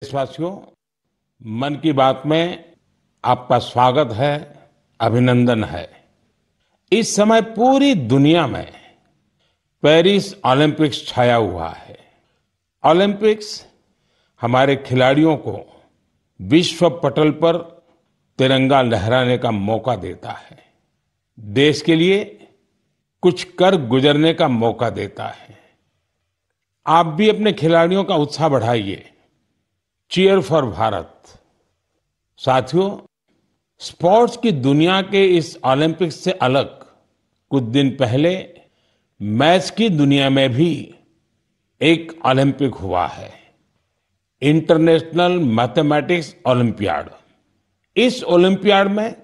देशवासियों, मन की बात में आपका स्वागत है, अभिनंदन है। इस समय पूरी दुनिया में पेरिस ओलंपिक्स छाया हुआ है। ओलंपिक्स हमारे खिलाड़ियों को विश्व पटल पर तिरंगा लहराने का मौका देता है, देश के लिए कुछ कर गुजरने का मौका देता है। आप भी अपने खिलाड़ियों का उत्साह बढ़ाइए। Cheer for Bharat. साथियों, स्पोर्ट्स की दुनिया के इस ओलंपिक्स से अलग कुछ दिन पहले मैथ्स की दुनिया में भी एक ओलंपिक हुआ है, इंटरनेशनल मैथमेटिक्स ओलंपियाड। इस ओलंपियाड में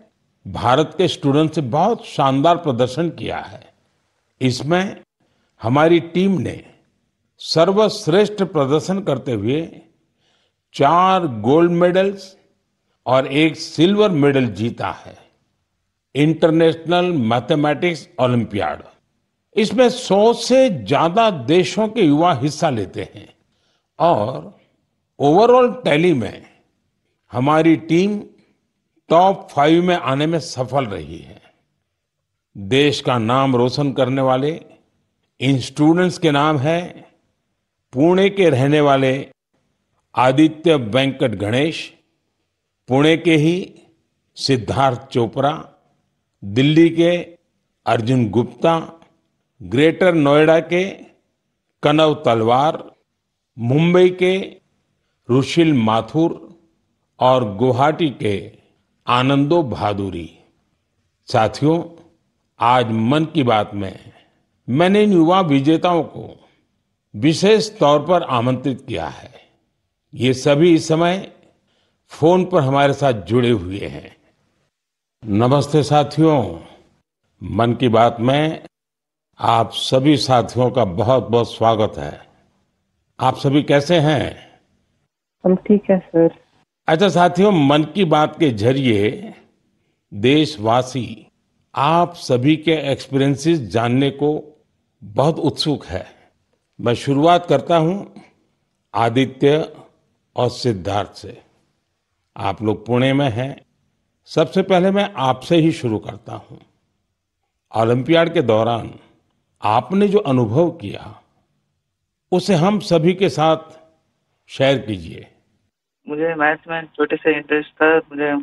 भारत के स्टूडेंट्स ने बहुत शानदार प्रदर्शन किया है। इसमें हमारी टीम ने सर्वश्रेष्ठ प्रदर्शन करते हुए 4 गोल्ड मेडल्स और 1 सिल्वर मेडल जीता है। इंटरनेशनल मैथमेटिक्स ओलंपियाड, इसमें 100 से ज्यादा देशों के युवा हिस्सा लेते हैं और ओवरऑल टैली में हमारी टीम टॉप 5 में आने में सफल रही है। देश का नाम रोशन करने वाले इन स्टूडेंट्स के नाम है पुणे के रहने वाले आदित्य वेंकट गणेश, पुणे के ही सिद्धार्थ चोपड़ा, दिल्ली के अर्जुन गुप्ता, ग्रेटर नोएडा के कनव तलवार, मुंबई के रुशिल माथुर और गुवाहाटी के आनंदो भादुरी। साथियों, आज मन की बात में मैंने इन युवा विजेताओं को विशेष तौर पर आमंत्रित किया है। ये सभी इस समय फोन पर हमारे साथ जुड़े हुए हैं। नमस्ते साथियों, मन की बात में आप सभी साथियों का बहुत बहुत स्वागत है। आप सभी कैसे हैं? हम ठीक है सर। अच्छा साथियों, मन की बात के जरिए देशवासी आप सभी के एक्सपीरियंसेस जानने को बहुत उत्सुक है। मैं शुरुआत करता हूं आदित्य और सिद्धार्थ से। आप लोग पुणे में हैं। सबसे पहले मैं आपसे ही शुरू करता हूं। ओलंपियाड के दौरान आपने जो अनुभव किया उसे हम सभी के साथ शेयर कीजिए। मुझे मैथ्स में छोटे से इंटरेस्ट था। मुझे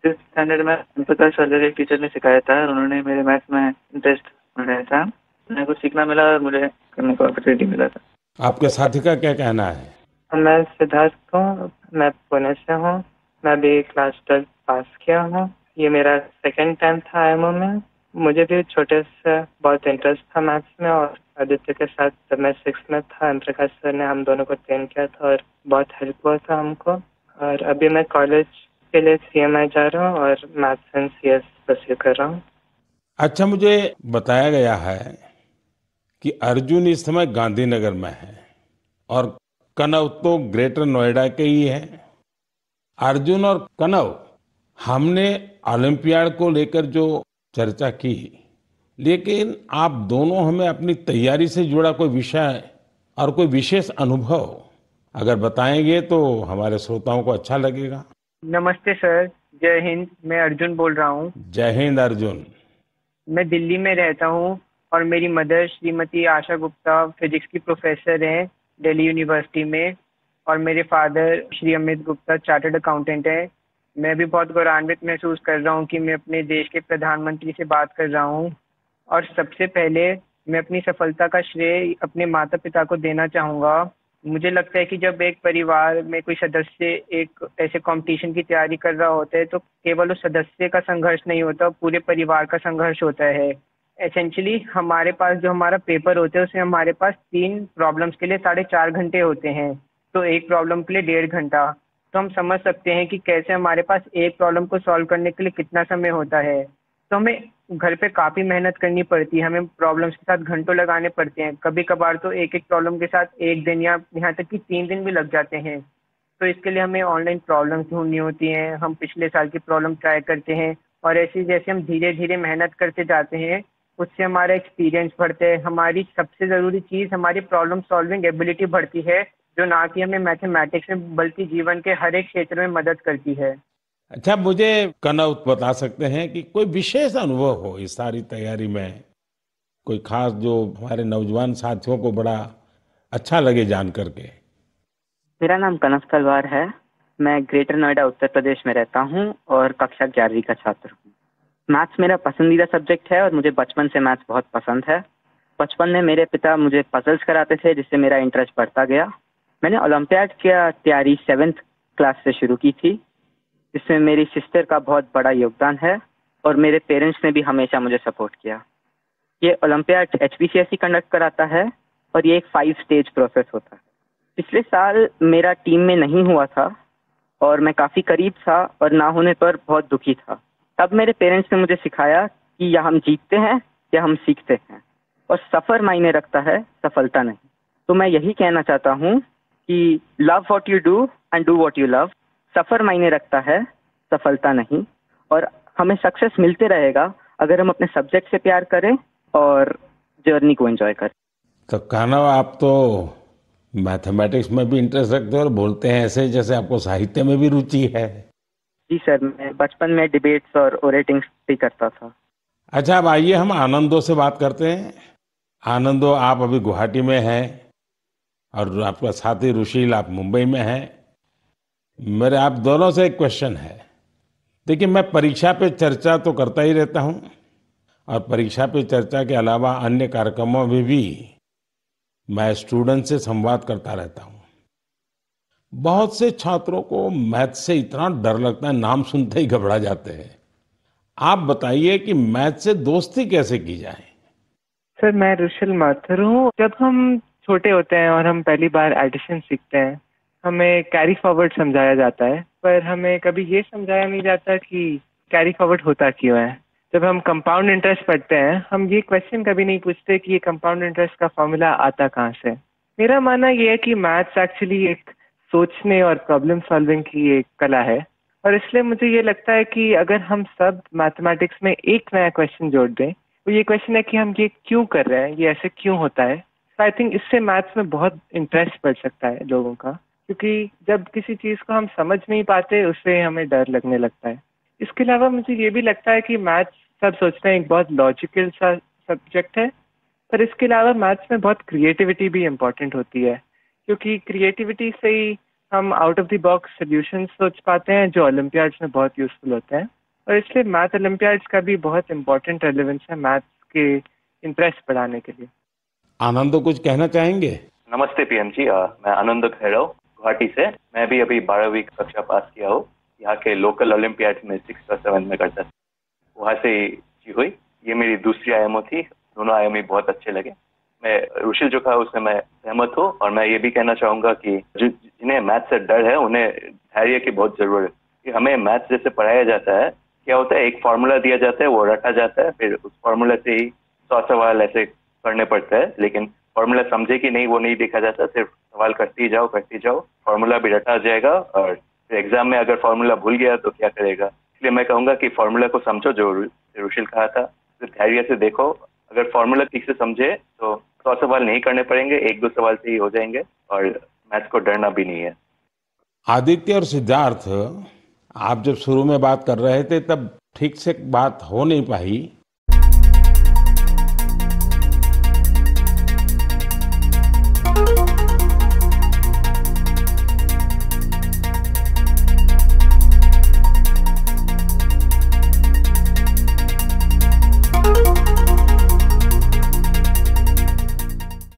6th स्टैंडर्ड में प्रकाश वाले एक टीचर ने सिखाया था और उन्होंने मेरे मैथ्स में इंटरेस्ट बढ़ाया था। मुझे कुछ सीखना मिला और मुझे करने का अपॉर्चुनिटी मिला था। आपके साथी का क्या कहना है? मैं सिद्धार्थ हूँ, मैं पुणे से हूँ। मैं भी क्लास 12 पास किया हूँ। ये मेरा सेकंड टाइम था आईएमओ में। मुझे भी छोटे से बहुत इंटरेस्ट था मैथ्स में और आदित्य के साथ जब मैं 6th में था, एम प्रकाश सर ने हम दोनों को ट्रेन किया था और बहुत हेल्प हुआ था हमको। और अभी मैं कॉलेज के लिए सीएमआई जा रहा हूँ और मैथ्स एंड सीएस परस्यू कर रहा हूँ। अच्छा, मुझे बताया गया है कि अर्जुन इस समय गांधीनगर में है और कनव तो ग्रेटर नोएडा के ही है। अर्जुन और कनव, हमने ओलंपियाड को लेकर जो चर्चा की, लेकिन आप दोनों हमें अपनी तैयारी से जुड़ा कोई विषय और कोई विशेष अनुभव अगर बताएंगे तो हमारे श्रोताओं को अच्छा लगेगा। नमस्ते सर, जय हिंद। मैं अर्जुन बोल रहा हूँ। जय हिंद अर्जुन। मैं दिल्ली में रहता हूँ और मेरी मदर श्रीमती आशा गुप्ता फिजिक्स की प्रोफेसर हैं दिल्ली यूनिवर्सिटी में और मेरे father Shri Amit Gupta chartered accountant हैं। मैं भी बहुत गौरवान्वित महसूस कर रहा हूँ कि मैं अपने देश के प्रधानमंत्री से बात कर रहा हूँ और सबसे पहले मैं अपनी सफलता का श्रेय अपने माता पिता को देना चाहूँगा। मुझे लगता है कि जब एक परिवार में कोई सदस्य एक ऐसे कंपटीशन की तैयारी कर रहा होता है तो केवल उस सदस्य का संघर्ष नहीं होता, पूरे परिवार का संघर्ष होता है। एसेंशियली हमारे पास जो हमारा पेपर होता है उसमें हमारे पास 3 प्रॉब्लम्स के लिए 4.5 घंटे होते हैं, तो एक प्रॉब्लम के लिए 1.5 घंटा। तो हम समझ सकते हैं कि कैसे हमारे पास एक प्रॉब्लम को सॉल्व करने के लिए कितना समय होता है। तो हमें घर पे काफ़ी मेहनत करनी पड़ती है, हमें प्रॉब्लम्स के साथ घंटों लगाने पड़ते हैं। कभी कभार तो एक एक प्रॉब्लम के साथ 1 दिन या यहाँ तक कि 3 दिन भी लग जाते हैं। तो इसके लिए हमें ऑनलाइन प्रॉब्लम्स ढूंढनी होती हैं। हम पिछले साल की प्रॉब्लम ट्राई करते हैं और ऐसे जैसे हम धीरे धीरे मेहनत करते जाते हैं उससे हमारा एक्सपीरियंस बढ़ता है। हमारी सबसे ज़रूरी चीज़ हमारी प्रॉब्लम सॉल्विंग एबिलिटी बढ़ती है जो ना कि हमें मैथमेटिक्स में बल्कि जीवन के हर एक क्षेत्र में मदद करती है। अच्छा, मुझे कनौत बता सकते हैं कि कोई विशेष अनुभव हो इस सारी तैयारी में, कोई खास जो हमारे नौजवान साथियों को बड़ा अच्छा लगे जान करके? मेरा नाम कनक तलवार है। मैं ग्रेटर नोएडा उत्तर प्रदेश में रहता हूँ और कक्षा 11वीं का छात्र हूँ। मैथ्स मेरा पसंदीदा सब्जेक्ट है और मुझे बचपन से मैथ्स बहुत पसंद है। बचपन में मेरे पिता मुझे पजल्स कराते थे जिससे मेरा इंटरेस्ट बढ़ता गया। मैंने ओलंपियाड की तैयारी 7th क्लास से शुरू की थी, जिसमें मेरी सिस्टर का बहुत बड़ा योगदान है और मेरे पेरेंट्स ने भी हमेशा मुझे सपोर्ट किया। ये ओलंपियाड HPCSE कंडक्ट कराता है और ये एक 5 स्टेज प्रोसेस होता है। पिछले साल मेरा टीम में नहीं हुआ था और मैं काफ़ी करीब था और ना होने पर बहुत दुखी था। तब मेरे पेरेंट्स ने मुझे सिखाया कि या हम जीतते हैं या हम सीखते हैं, और सफ़र मायने रखता है, सफलता नहीं। तो मैं यही कहना चाहता हूँ कि love what you do and do what you love. सफ़र मायने रखता है, सफलता नहीं। और हमें सक्सेस मिलते रहेगा अगर हम अपने सब्जेक्ट से प्यार करें और जर्नी को एंजॉय करें। तो कहना, आप तो मैथमेटिक्स में भी इंटरेस्ट रखते हो और बोलते हैं ऐसे जैसे आपको साहित्य में भी रुचि है। जी सर, मैं बचपन में डिबेट्स और ओरेटिंग्स भी करता था। अच्छा, अब आइए हम आनंदो से बात करते हैं। आनंदो, आप अभी गुवाहाटी में हैं और आपका साथी रुशील आप मुंबई में हैं। मेरे आप दोनों से एक क्वेश्चन है। देखिए, मैं परीक्षा पे चर्चा तो करता ही रहता हूँ और परीक्षा पे चर्चा के अलावा अन्य कार्यक्रमों में भी मैं स्टूडेंट से संवाद करता रहता हूँ। बहुत से छात्रों को मैथ से इतना डर लगता है, नाम सुनते ही घबरा जाते हैं। आप बताइए कि मैथ से दोस्ती कैसे की जाए? सर, मैं रुशल माथुर हूँ। जब हम छोटे होते हैं और हम पहली बार एडिशन सीखते हैं, हमें कैरी फॉरवर्ड समझाया जाता है, पर हमें कभी ये समझाया नहीं जाता कि कैरी फॉरवर्ड होता क्यों है। जब हम कंपाउंड इंटरेस्ट पढ़ते हैं, हम ये क्वेश्चन कभी नहीं पूछते कि ये कंपाउंड इंटरेस्ट का फॉर्मूला आता कहाँ से। मेरा मानना ये है कि मैथ्स एक्चुअली एक सोचने और प्रॉब्लम सॉल्विंग की एक कला है, और इसलिए मुझे ये लगता है कि अगर हम सब मैथमेटिक्स में एक नया क्वेश्चन जोड़ दें, तो ये क्वेश्चन है कि हम ये क्यों कर रहे हैं, ये ऐसे क्यों होता है। तो आई थिंक इससे मैथ्स में बहुत इंटरेस्ट बढ़ सकता है लोगों का, क्योंकि जब किसी चीज़ को हम समझ नहीं पाते उससे हमें डर लगने लगता है। इसके अलावा मुझे ये भी लगता है कि मैथ्स, सब सोचते हैं, एक बहुत लॉजिकल सा सब्जेक्ट है, पर इसके अलावा मैथ्स में बहुत क्रिएटिविटी भी इम्पोर्टेंट होती है, क्योंकि क्रिएटिविटी से ही हम out of the box solution सोच पाते हैं जो ओलंपियाड्स में बहुत यूजफुल होते हैं। और इसलिए मैथ ओलंपियाड्स का भी बहुत इंपॉर्टेंट रेलेवेंस है मैथ्स के इंटरेस्ट बढ़ाने के लिए। आनंद, कुछ कहना चाहेंगे? नमस्ते पीएम जी, मैं आनंद खैरव गुवाहाटी से। मैं भी अभी 12वीं कक्षा पास किया हूँ। यहाँ के लोकल ओलंपियाड में 6 और 7 में करता था, वहाँ से जी हुई। ये मेरी दूसरी आयामो थी, दोनों आयाम ही बहुत अच्छे लगे। मैं रुशिल जो कहा उससे मैं सहमत हूँ, और मैं ये भी कहना चाहूँगा कि जिन्हें मैथ से डर है उन्हें धैर्य की बहुत जरूरत है। कि हमें मैथ जैसे पढ़ाया जाता है, क्या होता है, एक फार्मूला दिया जाता है, वो रटा जाता है, फिर उस फार्मूला से ही 100 सवाल ऐसे करने पड़ता है, लेकिन फार्मूला समझे कि नहीं वो नहीं देखा जाता। सिर्फ सवाल करती जाओ, फार्मूला भी रटा जाएगा, और फिर एग्जाम में अगर फार्मूला भूल गया तो क्या करेगा। इसलिए मैं कहूँगा कि फार्मूला को समझो, जो रुशिल कहा था, तो धैर्य से देखो। अगर फार्मूला ठीक से समझे तो 100 सवाल नहीं करने पड़ेंगे, 1-2 सवाल से ही हो जाएंगे, और मैथ्स को डरना भी नहीं है। आदित्य और सिद्धार्थ, आप जब शुरू में बात कर रहे थे तब ठीक से बात हो नहीं पाई,